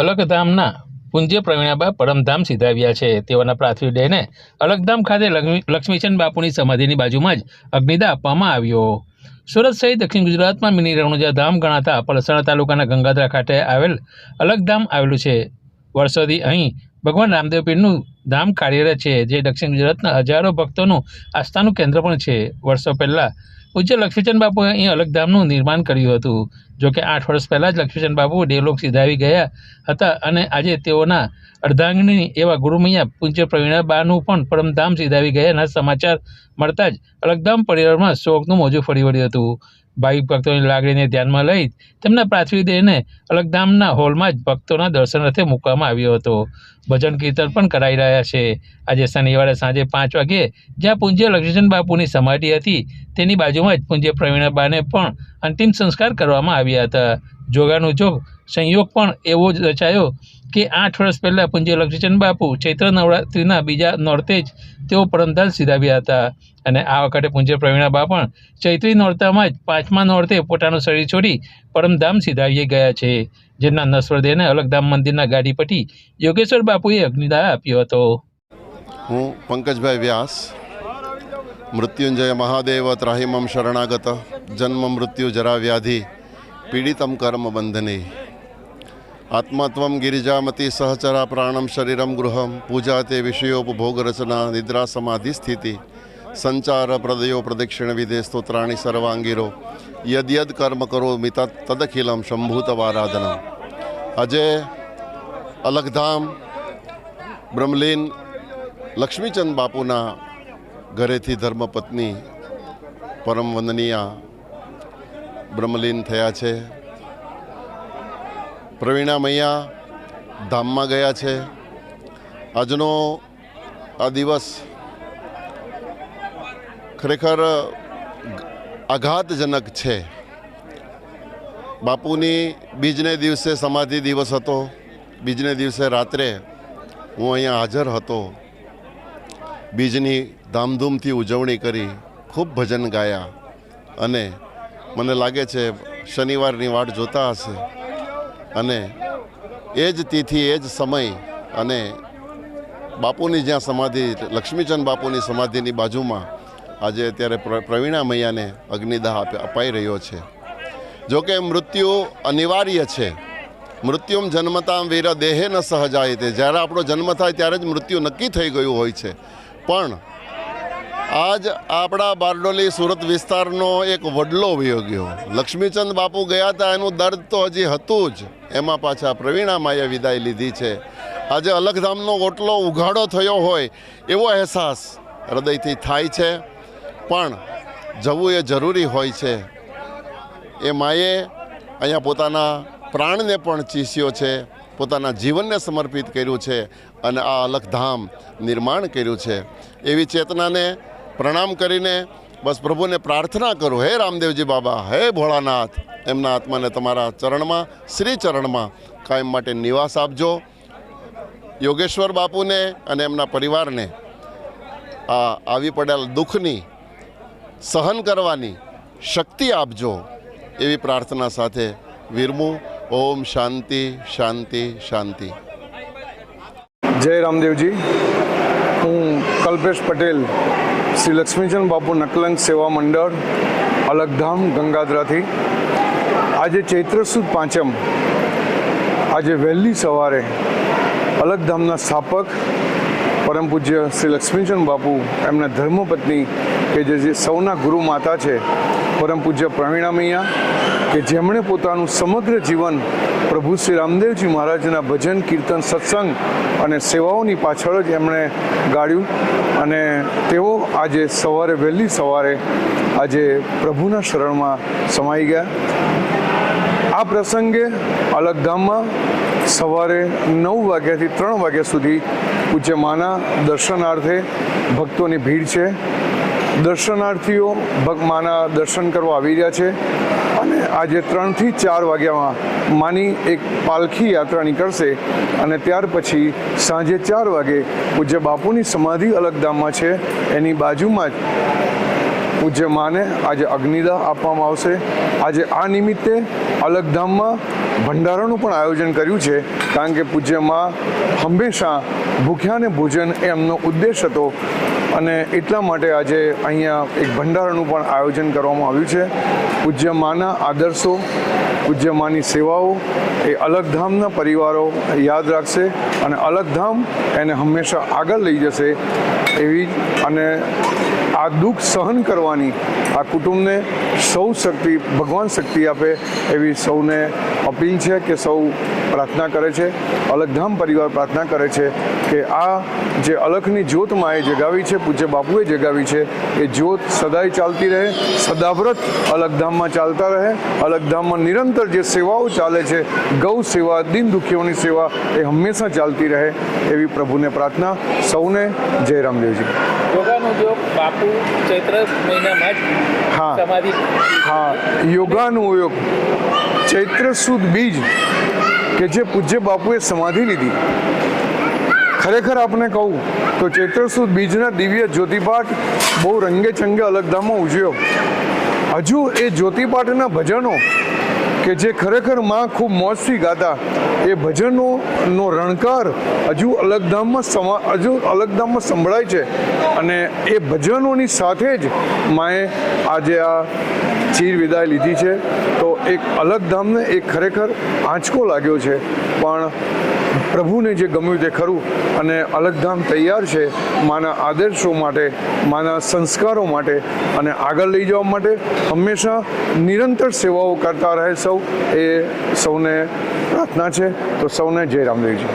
અલગધામના પૂજ્ય પ્રવીણાબા પરમધામ સિધાવ્યા છે. તેઓના પાર્થિવ દેહને અલગધામ ખાતે લક્ષ્મીચંદ બાપુની સમાધિની બાજુમાં જ અગ્નિદાહ આપવામાં આવ્યો. સુરત સહિત દક્ષિણ ગુજરાતમાં મિની રણુજા ધામ ગણાતા પલસાણા તાલુકાના ગંગાધરા ખાતે આવેલ અલગધામ આવેલું છે. વર્ષોથી અહીં ભગવાન રામદેવ પીરનું ધામ કાર્યરત છે, જે દક્ષિણ ગુજરાતના હજારો ભક્તોનું આસ્થાનું કેન્દ્ર પણ છે. વર્ષો પહેલાં પૂજ્ય લક્ષ્મીચંદ બાપુએ અહીં અલગધામનું નિર્માણ કર્યું હતું. જોકે 8 વર્ષ પહેલાં જ લક્ષ્મીચંદ બાપુ દેવલોક સિધાવી ગયા હતા અને આજે તેઓના અર્ધાંગિની એવા ગુરુમૈયા પૂજ્ય પ્રવીણાબાનું પણ પરમધામ સિધાવી ગયાના સમાચાર મળતા જ અલગધામ પરિવારમાં શોકનું મોજું ફરી વળ્યું હતું. ભાવિક ભક્તોની લાગણીને ધ્યાનમાં લઈ તેમના પાર્થિવ દેહને અલગધામના હોલમાં જ ભક્તોના દર્શન અર્થે મૂકવામાં આવ્યો હતો. ભજન કીર્તન પણ કરાઈ રહ્યા છે. આજે શનિવારે સાંજે 5 વાગ્યે જ્યાં પૂજ્ય લક્ષ્મીચંદ બાપુની સમાધિ હતી તેની બાજુમાં જ પૂજ્ય પ્રવીણાબાને પણ અંતિમ સંસ્કાર કરવામાં આવ્યા હતા. જોગાનું જોગ સંયોગ પણ એવો જ રચાયો કે 8 વર્ષ પહેલાં પૂજ્ય લક્ષ્મીચંદ બાપુ ચૈત્ર નવરાત્રિના બીજા નોરતે જ તેઓ પરમધામ સિધાવ્યા હતા અને આ વખતે પૂજ્ય પ્રવીણાબા પણ ચૈત્રી નોરતામાં જ 5મા નોરતે પોતાનું શરીર છોડી પરમધામ સિધાવી ગયા છે. જેમના નશ્વર દેહને અલગધામ મંદિરના ગાડીપતિ યોગેશ્વર બાપુએ અગ્નિદાહ આપ્યો હતો. હું પંકજભાઈ વ્યાસ, મૃત્યુંજય મહાદેવ ત્રાહિમમ શરણાગત, જન્મ મૃત્યુ જરા વ્યાધિ પીડિતમ કર્મ બંધને, આત્મત્વમ ગિરિજામતી સહચરા પ્રાણમ શરીરમ ગૃહમ, પૂજા તે વિષયોપભોગ રચના નિદ્રા સમાધિ સ્થિતિ, સંચાર પ્રદયો પ્રદક્ષિણ વિધે સ્તોત્રાણી સર્વાંગીરો, યદ કર્મ કરો મિત તદખિલમ શંભૂતવારાધનમ. આજે અલગધામ બ્રહ્મલીન લક્ષ્મીચંદ બાપુના ઘરેથી ધર્મપત્ની પરમ વંદનીય બ્રહ્મલીન થયા છે. પ્રવીણા મૈયા ધામમાં ગયા છે. આજનો આ દિવસ ખરેખર આઘાતજનક છે. બાપુની બીજને દિવસે સમાધિ દિવસ હતો. બીજને દિવસે રાત્રે હું અહીંયા હાજર હતો. બીજની ધામધૂમથી ઉજવણી કરી, ખૂબ ભજન ગાયા અને મને લાગે છે શનિવારની વાટ જોતા હશે. અને એ જ તિથિ, એ જ સમય અને બાપુની જ્યાં સમાધિ, લક્ષ્મીચંદ બાપુની સમાધિની બાજુમાં આજે અત્યારે પ્રવીણા મૈયાને અગ્નિદાહ અપાઈ રહ્યો છે. જોકે મૃત્યુ અનિવાર્ય છે. મૃત્યુમ જન્મતામ વીર દેહે ન સહજાય તે. જ્યારે આપણો જન્મ થાય ત્યારે જ મૃત્યુ નક્કી થઈ ગયું હોય છે. પણ આજ આપણા બારડોલી સુરત વિસ્તારનો એક વડલો વયો ગયો. લક્ષ્મીચંદ બાપુ ગયા હતા એનું દર્દ તો હજી હતું જ, એમાં પાછા પ્રવીણા માએ વિદાય લીધી છે. આજે અલગધામનો ઓટલો ઉઘાડો થયો હોય એવો અહેસાસ હૃદયથી થાય છે. પણ જવું એ જરૂરી હોય છે. એ માએ અહીંયા પોતાના પ્રાણને પણ ચીસ્યો છે, પોતાના જીવનને સમર્પિત કર્યું છે અને આ અલગધામ નિર્માણ કર્યું છે. એવી ચેતનાને પ્રણામ કરીને બસ પ્રભુને પ્રાર્થના કરું, હે રામદેવજી બાબા, હે ભોળાનાથ, એમના આત્માને તમારા ચરણમાં, શ્રી ચરણમાં કાયમ માટે નિવાસ આપજો. યોગેશ્વર બાપુને અને એમના પરિવારને આ આવી પડેલ દુઃખની સહન કરવાની શક્તિ આપજો, એવી પ્રાર્થના સાથે વિરમું. ઓમ શાંતિ શાંતિ શાંતિ. જય રામદેવજી. હું કલ્પેશ પટેલ, શ્રી લક્ષ્મીચંદ બાપુ નકલંક સેવા મંડળ, અલગધામ ગંગાધરાથી. આજે ચૈત્ર સુદ પાંચમ, આજે વહેલી સવારે અલગધામના સ્થાપક પરમ પૂજ્ય શ્રી લક્ષ્મીચંદ બાપુ, એમના ધર્મપત્ની કે જે સૌના ગુરુ માતા છે, પરમ પૂજ્ય પ્રવીણા મૈયા, કે જેમણે પોતાનું સમગ્ર જીવન પ્રભુ શ્રી રામદેવજી મહારાજના ભજન, કીર્તન, સત્સંગ અને સેવાઓની પાછળ જ એમણે ગાળ્યું. અને તેઓ આજે સવારે, વહેલી સવારે આજે પ્રભુના શરણમાં સમાઈ ગયા. આ પ્રસંગે અલગધામમાં સવારે 9 વાગ્યાથી 3 વાગ્યા સુધી પૂજ્ય માના દર્શનાર્થે ભક્તોની ભીડ છે. દર્શનાર્થીઓ માના દર્શન કરવા આવી રહ્યા છે અને આજે 3 થી 4 વાગ્યામાં માની એક પાલખી યાત્રા નીકળશે અને ત્યાર પછી સાંજે 4 વાગે પૂજ્ય બાપુની સમાધિ અલગધામમાં છે, એની બાજુમાં જ પૂજ્ય માને આજે અગ્નિદાહ આપવામાં આવશે. આજે આ નિમિત્તે અલગધામમાં ભંડારાનું પણ આયોજન કર્યું છે, કારણ કે પૂજ્ય મા હંમેશા ભૂખ્યાને ભોજન એ એમનો ઉદ્દેશ હતો અને એટલા માટે આજે અહીંયા એક ભંડારાનું પણ આયોજન કરવામાં આવ્યું છે. પૂજ્ય માના આદર્શો, પૂજ્ય માની સેવાઓ એ અલગધામના પરિવારો યાદ રાખશે અને અલગધામ એને હંમેશા આગળ લઈ જશે એવી અને આ દુઃખ સહન કરવાની આ કુટુંબને સૌ શક્તિ ભગવાન શક્તિ આપે એવી સૌને અપીલ છે કે સૌ પ્રાર્થના કરે છે. અલગધામ પરિવાર પ્રાર્થના કરે છે કે આ જે અલખની જ્યોત માએ જગાવી છે, પૂજ્ય બાપુએ જગાવી છે, એ જ્યોત સદાય ચાલતી રહે, સદાવ્રત અલગધામમાં ચાલતા રહે. અલગધામમાં નિરંતર જે સેવાઓ ચાલે છે, ગૌ સેવા, દીન દુખીઓની સેવા એ હંમેશા ચાલતી રહે એવી પ્રભુને પ્રાર્થના. સૌને જય રામદેવજી. યોગાનુયોગ બાપુ ચૈત્ર મહિનામાં જ સમાધિ. હા, યોગાનુયોગ ચૈત્ર સુદ બીજ કે જે પૂજ્ય બાપુએ સમાધિ લીધી. ખરેખર આપણે કહું તો ચૈત્ર સુદ બીજના દિવ્ય જ્યોતિપાઠ બહુ રંગે ચંગે અલગધામમાં ઉજવ્યો. હજુ એ જ્યોતિપાઠના ભજનો કે જે ખરેખર માં ખૂબ મોજથી ગાતા, એ ભજનોનો રણકાર હજુ અલગધામમાં સંભળાય છે અને એ ભજનોની સાથે જ માએ આજે આ ચીર વિદાય લીધી છે. તો એક અલગધામને એક ખરેખર આંચકો લાગ્યો છે, પણ પ્રભુને જે ગમ્યું તે ખરું અને અલગધામ તૈયાર છે માના આદર્શો માટે, માના સંસ્કારો માટે અને આગળ લઈ જવા માટે હંમેશા નિરંતર સેવાઓ કરતા રહે સૌ, એ સૌને પ્રાર્થના છે. તો સૌને જય રામદેવજી.